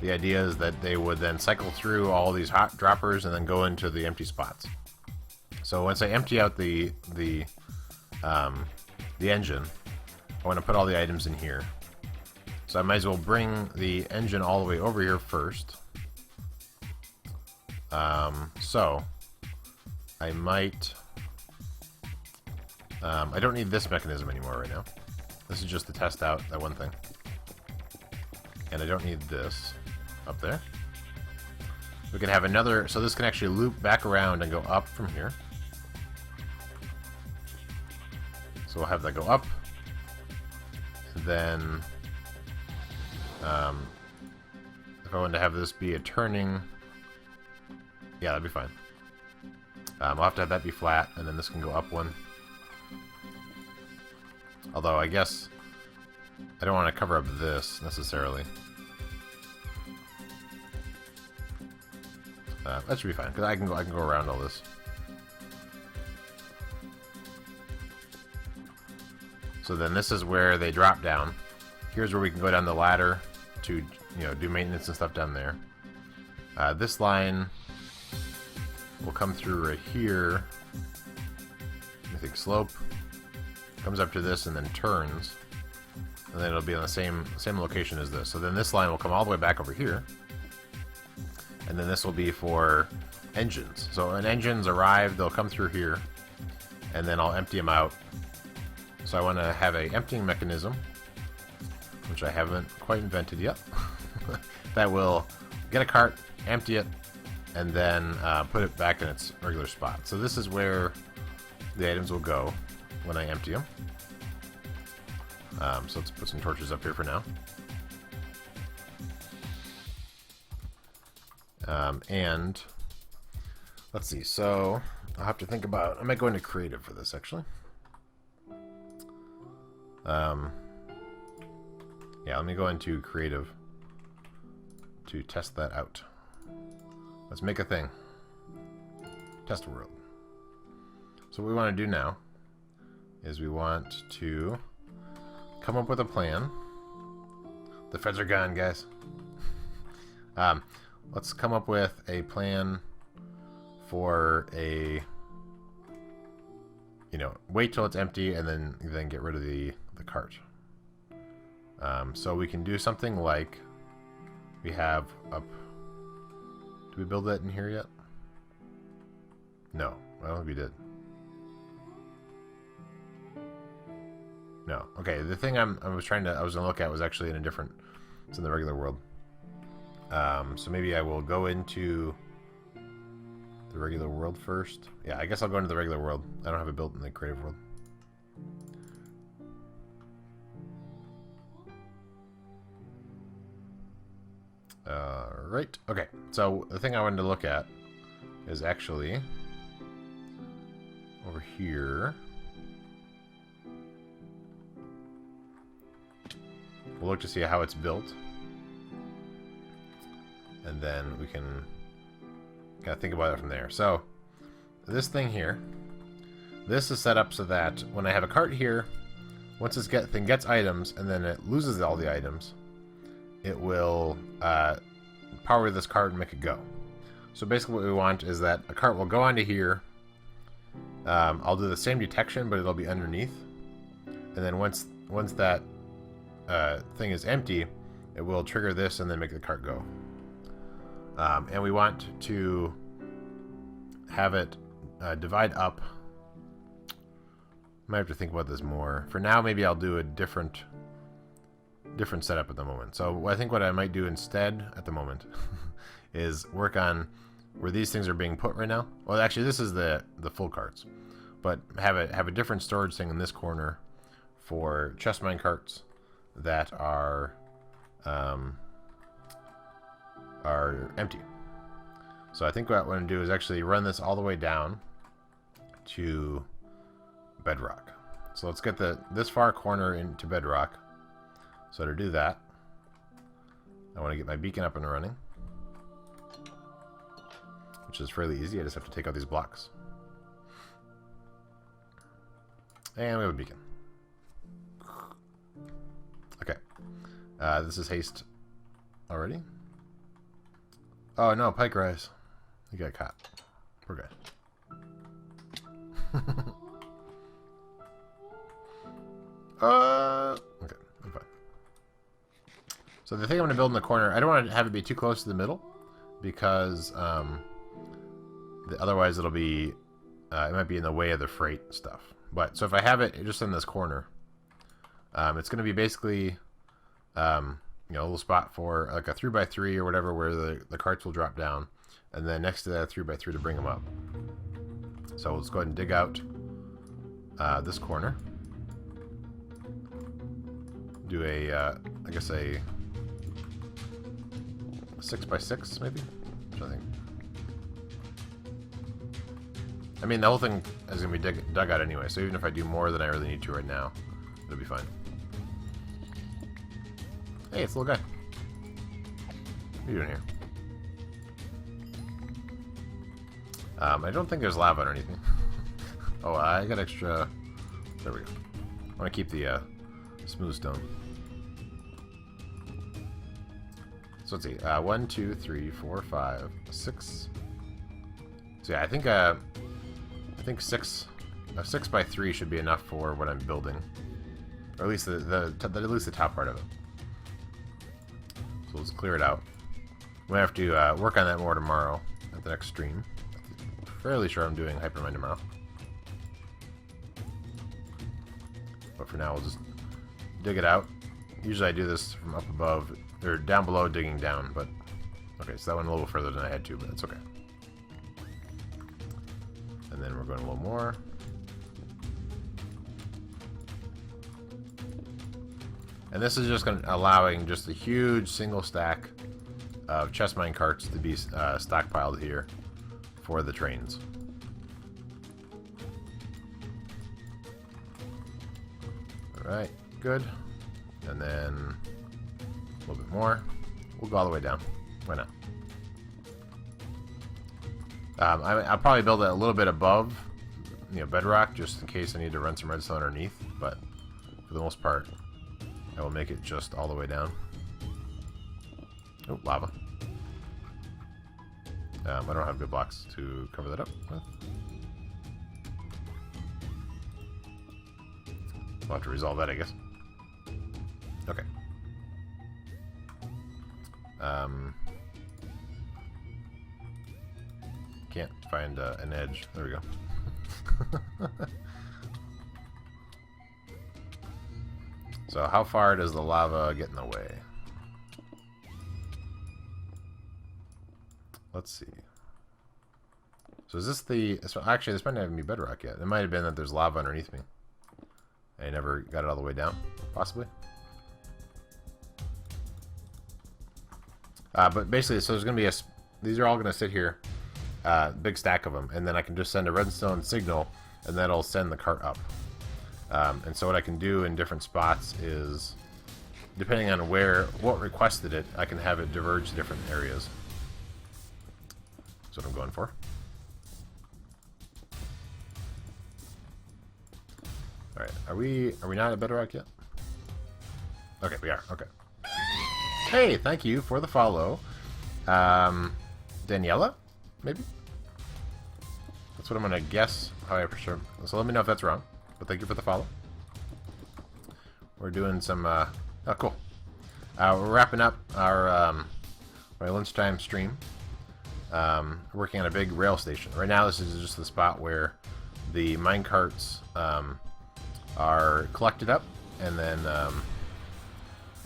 the idea is that they would then cycle through all these hot droppers and then go into the empty spots. So once I empty out the engine, I want to put all the items in here. So I might as well bring the engine all the way over here first. So I might... I don't need this mechanism anymore right now. This is just to test out that one thing. And I don't need this up there. We can have another... So this can actually loop back around and go up from here. So we'll have that go up. And then... if I wanted to have this be a turning... Yeah, that'd be fine. I'll have to have that be flat, and then this can go up one. Although, I guess I don't want to cover up this, necessarily. That should be fine, because I can go around all this. So then this is where they drop down. Here's where we can go down the ladder to, do maintenance and stuff down there. This line will come through right here. I think slope. Comes up to this and then turns. And then it'll be on the same location as this. So then this line will come all the way back over here. And then this will be for engines. So when engines arrive, they'll come through here. And then I'll empty them out. So I want to have a emptying mechanism, which I haven't quite invented yet. That will get a cart, empty it, and then put it back in its regular spot. So this is where the items will go when I empty them. So let's put some torches up here for now. And let's see, so I'll have to think about... I might go into creative for this, actually. Yeah, Yeah, let me go into creative to test that out. Let's make a thing. Test world. So what we want to do now is we want to come up with a plan. The feds are gone, guys. Let's come up with a plan for a, wait till it's empty and then get rid of the cart. So we can do something like we have up. Did we build that in here yet? No, I don't think we did. No. Okay, the thing I was gonna look at was actually in a different. It's in the regular world. So maybe I will go into the regular world first. Yeah, I guess I'll go into the regular world. I don't have it built in the creative world. Right. Okay. So the thing I wanted to look at is actually over here. We'll look to see how it's built. And then we can kind of think about it from there. So this thing here, this is set up so that when I have a cart here, once this thing gets items and then it loses all the items, it will power this cart and make it go. So basically what we want is that a cart will go onto here. I'll do the same detection, but it'll be underneath. And then once that thing is empty, it will trigger this and then make the cart go. And we want to have it divide up. Might have to think about this more. For now, maybe I'll do a different setup at the moment. So I think what I might do instead at the moment is work on where these things are being put right now. Well, actually, this is the full carts, but have a different storage thing in this corner for chest mine carts that are empty. So I think what I want to do is actually run this all the way down to bedrock. So let's get this far corner into bedrock. So to do that, I want to get my beacon up and running, which is fairly easy. I just have to take out these blocks. And we have a beacon. Okay. This is haste already. Oh no, pike rise. You got caught. Poor guy. Okay, I'm fine. So the thing I'm going to build in the corner, I don't want to have it be too close to the middle, because otherwise it'll be, it might be in the way of the freight stuff. But so if I have it just in this corner, it's going to be basically, a little spot for like a 3x3 or whatever, where the carts will drop down, and then next to that 3x3 to bring them up. So let's go ahead and dig out this corner. Do I guess a 6x6 maybe. I think. I mean, the whole thing is gonna be dug out anyway. So even if I do more than I really need to right now, it'll be fine. Hey, it's a little guy. What are you doing here? I don't think there's lava underneath me. Oh, I got extra. There we go. I want to keep the smooth stone. So let's see. 1, 2, 3, 4, 5, 6. So yeah, I think 6x3 should be enough for what I'm building, or at least the top part of it. So let's clear it out. We have to work on that more tomorrow at the next stream. I'm fairly sure I'm doing Hypermine tomorrow. But for now, we'll just dig it out. Usually I do this from up above, or down below digging down, but okay, so that went a little further than I had to, but that's okay. And then we're going a little more. And this is just allowing just a huge single stack of chest mine carts to be stockpiled here for the trains. Alright, good. And then A little bit more. We'll go all the way down. Why not? I'll probably build it a little bit above, bedrock, just in case I need to run some redstone underneath. But for the most part, I will make it just all the way down. Oh, lava. I don't have good blocks to cover that up with. We'll have to resolve that, I guess. Okay. Can't find an edge. There we go. So how far does the lava get in the way? Let's see. So is this the... Actually, this might not even be bedrock yet. It might have been that there's lava underneath me. I never got it all the way down, possibly. But basically, so there's going to be these are all going to sit here. Big stack of them. And then I can just send a redstone signal, and that'll send the cart up. And so what I can do in different spots is, depending on what requested it, I can have it diverge to different areas. That's what I'm going for. Alright, are we not at bedrock yet? Okay, we are. Okay. Hey, thank you for the follow. Daniela? Maybe? That's what I'm gonna guess how I presume. So let me know if that's wrong. But thank you for the follow. We're doing some oh cool. We're wrapping up our lunchtime stream. Working on a big rail station. Right now this is just the spot where the minecarts are collected up, and then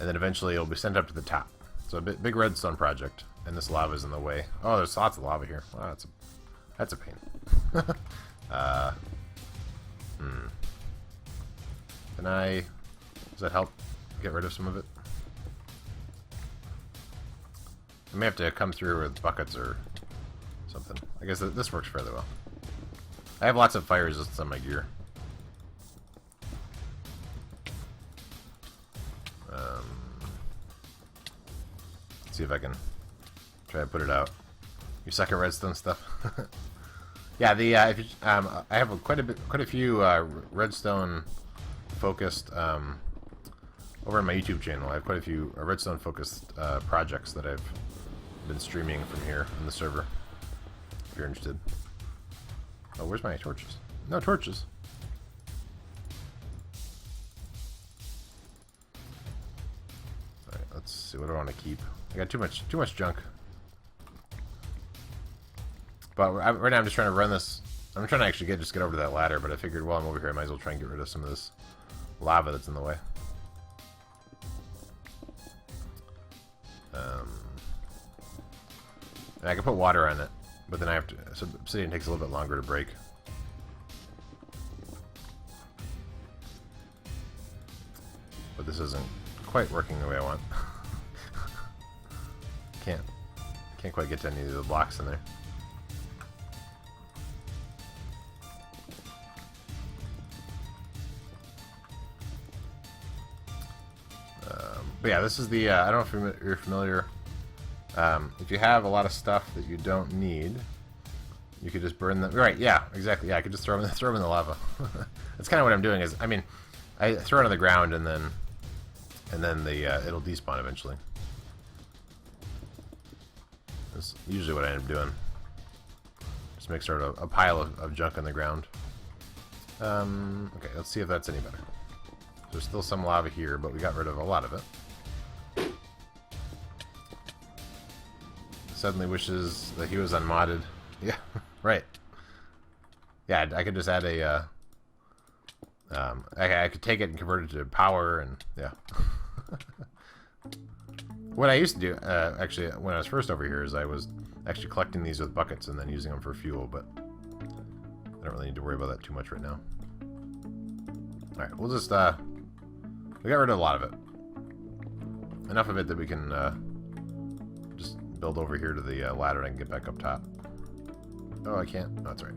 eventually it'll be sent up to the top. So a big redstone project, and this lava is in the way. Oh, there's lots of lava here. Wow, that's a pain. Does that help get rid of some of it? I may have to come through with buckets or something. I guess this works fairly well. I have lots of fire resistance on my gear. Let's see if I can try to put it out. You suck at redstone stuff. Yeah, if you, I have quite a few redstone focused over on my YouTube channel. I have quite a few redstone focused projects that I've been streaming from here on the server. If you're interested. Oh, where's my torches? No torches. All right, let's see. What do I want to keep? I got too much junk. But right now I'm just trying to run this. I'm trying to actually just get over to that ladder, but I figured while I'm over here I might as well try and get rid of some of this lava that's in the way. And I can put water on it, but then I have to. So obsidian takes a little bit longer to break. But this isn't quite working the way I want. Can't quite get to any of the blocks in there. But yeah, this is the, I don't know if you're familiar. If you have a lot of stuff that you don't need, you could just burn them. Right, yeah, exactly. Yeah, I could just throw them in the lava. That's kind of what I'm doing is, I mean, I throw it on the ground and then it'll despawn eventually. That's usually what I end up doing. Just make sort of a pile of junk on the ground. Okay, let's see if that's any better. There's still some lava here, but we got rid of a lot of it. Suddenly wishes that he was unmodded. Yeah, right. Yeah, I could just add a... I could take it and convert it to power, and yeah. What I used to do, actually, when I was first over here, is I was actually collecting these with buckets and then using them for fuel, but I don't really need to worry about that too much right now. Alright, we'll just, we got rid of a lot of it. Enough of it that we can, just build over here to the ladder and I can get back up top. Oh, I can't? Oh, that's right.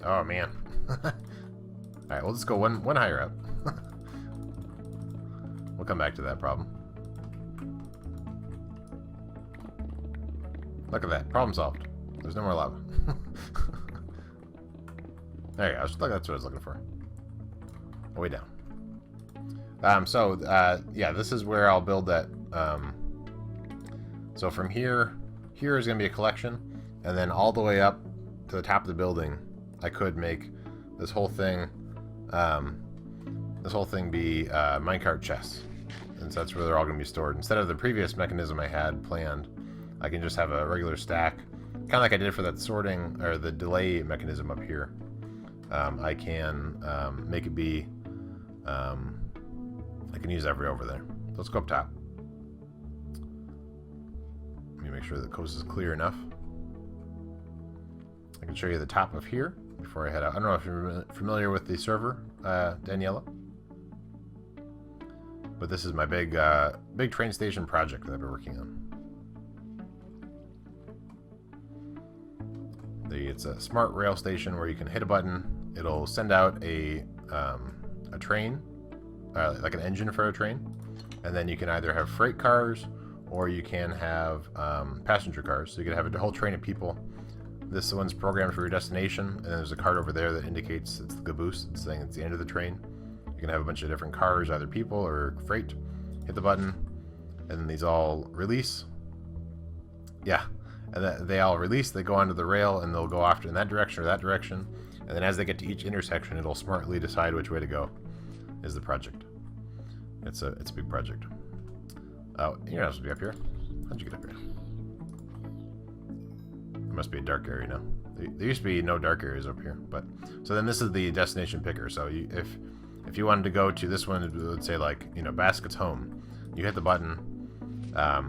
Oh, man. Alright, we'll just go one higher up. come back to that problem. Look at that. Problem solved. There's no more lava. There you go. That's what I was looking for. Way down. Yeah, this is where I'll build that. So from here is going to be a collection, and then all the way up to the top of the building, I could make this whole thing be minecart chests, and so that's where they're all going to be stored. Instead of the previous mechanism I had planned, I can just have a regular stack, kind of like I did for that sorting or the delay mechanism up here. I can make it be. I can use every over there. So let's go up top. Let me make sure the coast is clear enough. I can show you the top of here before I head out. I don't know if you're familiar with the server, Daniela, but this is my big train station project that I've been working on. It's a smart rail station where you can hit a button. It'll send out a train, like an engine for a train, and then you can either have freight cars or you can have passenger cars. So you can have a whole train of people. This one's programmed for your destination, and then there's a card over there that indicates it's the caboose. It's saying it's the end of the train. You can have a bunch of different cars, either people or freight. Hit the button, and then these all release. Yeah, and they all release. They go onto the rail, and they'll go off in that direction or that direction. And then as they get to each intersection, it'll smartly decide which way to go. Is the project. It's a big project. Oh, you're not supposed to be up here. How'd you get up here? It must be a dark area now. There used to be no dark areas up here, but so then this is the destination picker. So if you wanted to go to this one, let's say like Basket's home, you hit the button.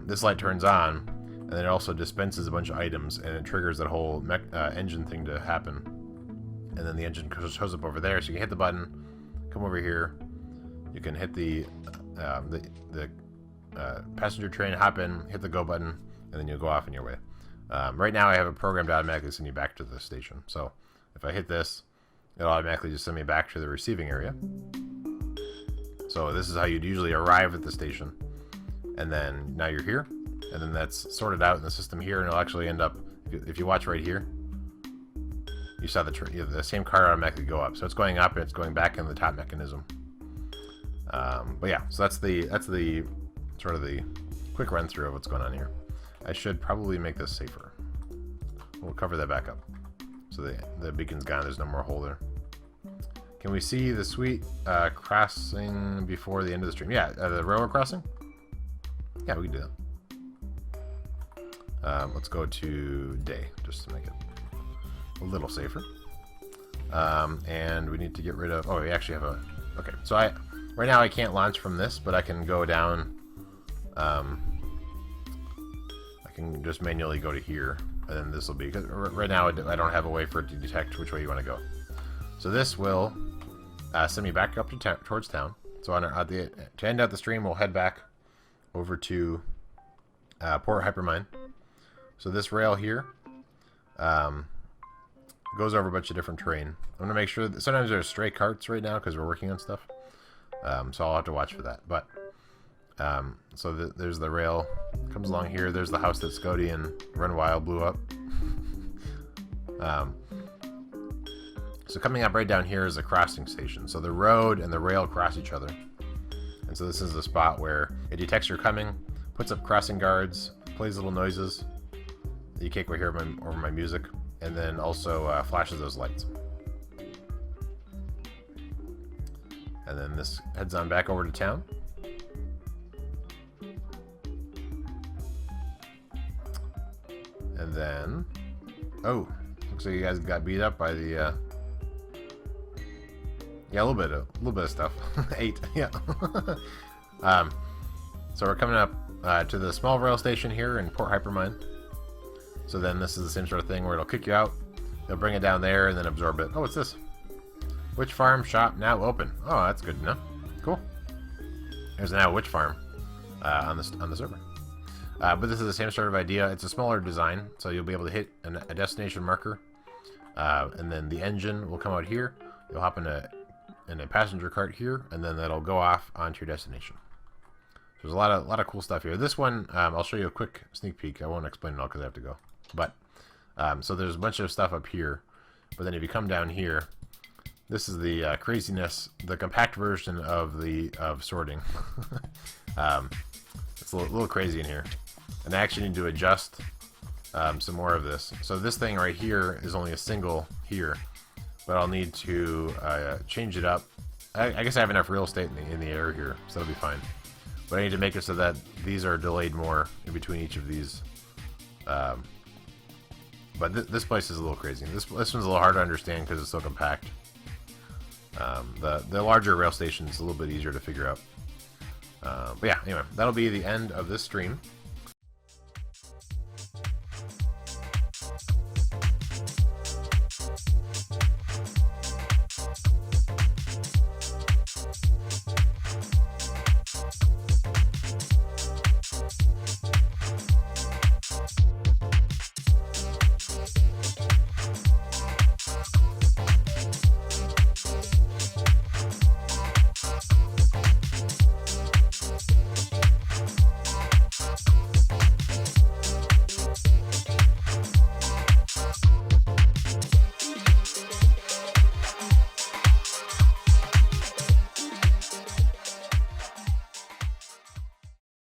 This light turns on, and then it also dispenses a bunch of items, and it triggers that whole engine thing to happen. And then the engine shows up over there, so you can hit the button, come over here. You can hit the passenger train, hop in, hit the go button, and then you'll go off on your way. Right now I have it programmed to automatically send you back to the station. So if I hit this, it'll automatically just send me back to the receiving area. So this is how you'd usually arrive at the station. And then now you're here, and then that's sorted out in the system here, and it'll actually end up, if you watch right here, you saw the same car automatically go up. So it's going up and it's going back in the top mechanism. But yeah, so that's the sort of the quick run through of what's going on here. I should probably make this safer. We'll cover that back up. So the beacon's gone, there's no more hole there. Can we see the sweet crossing before the end of the stream? Yeah, the railroad crossing? Yeah, we can do that. Let's go to day, just to make it a little safer. And we need to get rid of, oh, we actually have okay, so right now I can't launch from this, but I can go down, I can just manually go to here, and then this will be, because right now I don't have a way for it to detect which way you want to go. So this will send me back up to towards town. So to end out the stream, we'll head back over to Port Hypermine. So this rail here goes over a bunch of different terrain. I'm going to make sure that sometimes there's stray carts right now because we're working on stuff. So I'll have to watch for that. But so there's the rail comes along here. There's the house that Scody and Run Wild blew up. So coming up right down here is a crossing station. So the road and the rail cross each other. And so this is the spot where it detects you're coming, puts up crossing guards, plays little noises that you can't quite hear over my music, and then also flashes those lights. And then this heads on back over to town. And then, oh, looks like you guys got beat up by the, yeah, a little bit of stuff. 8, yeah. So we're coming up to the small rail station here in Port Hypermine. So then this is the same sort of thing where it'll kick you out, they'll bring it down there and then absorb it. Oh, what's this? Witch farm shop now open. Oh, that's good to know. Cool. There's now a witch farm on the server. But this is the same sort of idea. It's a smaller design, so you'll be able to hit a destination marker, and then the engine will come out here. You'll hop in a passenger cart here, and then that'll go off onto your destination. There's a lot of cool stuff here. This one, I'll show you a quick sneak peek. I won't explain it all because I have to go. But so there's a bunch of stuff up here, but then if you come down here, this is the craziness, the compact version of sorting. It's a little crazy in here, and I actually need to adjust some more of this. So this thing right here is only a single here, but I'll need to change it up. I guess I have enough real estate in the air here, so that'll be fine. But I need to make it so that these are delayed more in between each of these. But this place is a little crazy. This one's a little hard to understand because it's so compact. The larger rail station is a little bit easier to figure out. But yeah, anyway, that'll be the end of this stream.